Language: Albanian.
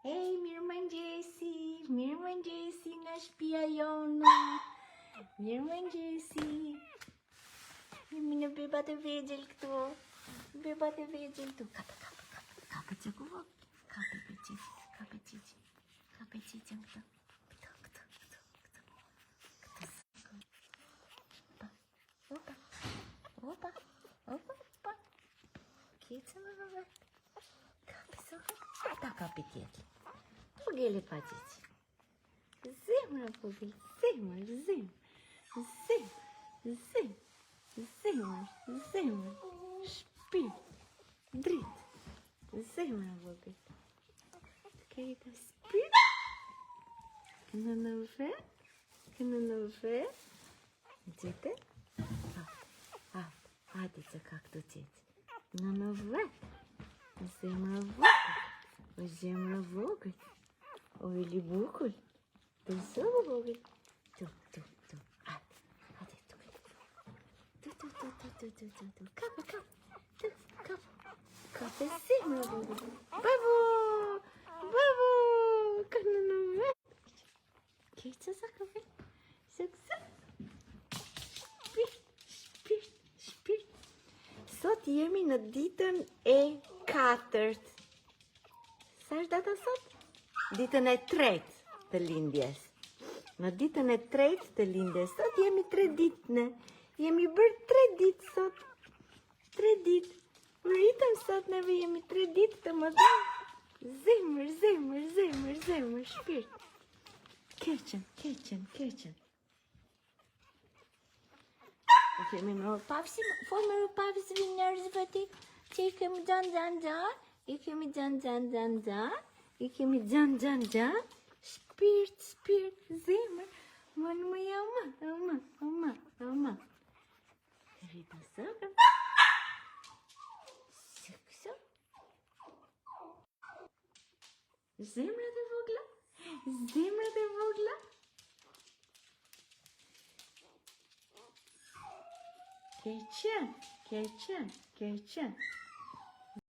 Hej, mirëmëngjesi nga shtëpia jonë. Mirëmëngjesi. Jemi në bebat e vegjël këtu. Bebat e vegjël këtu. Kape që ku vë. Kape qiqi këtu. Këtu. Opa. Kjetë më vëve. Kape sohe. Ta kape tjetër. Vogele pa qiqi. Zemra vogel. Zemra. Shpirt. Dritë. Zemra vogel. Kejta shpirt. Kënë në ve. Gjete? Hajde që ka këtu qeqë. Në ve. Zemra vogel. O ili bukur. Të zëvë vogel. Tu. Hajde tu. Kape. Kape zemra vogel. Babo. Kënë në ve. Kejtë sa kape. Shpirt. Sot jemi në ditën e 4. Sa është data sot? Ditën e 3 të lindjes. Në ditën e 3 të lindjes, sot jemi 3 ditë. Jemi bërë 3 ditë sot. 3 ditë. Rritëm sot neve jemi 3 ditë të më dhe. Zemër, shpirt. Keqen. Kemi më pafësi, me pafësi njerëzve ti, që i kemi gjan. I kemi gjan. Shpirt, zemër. Më jama. Rita sëkër. Sëkësë. Zemrat e vogla. Keqen.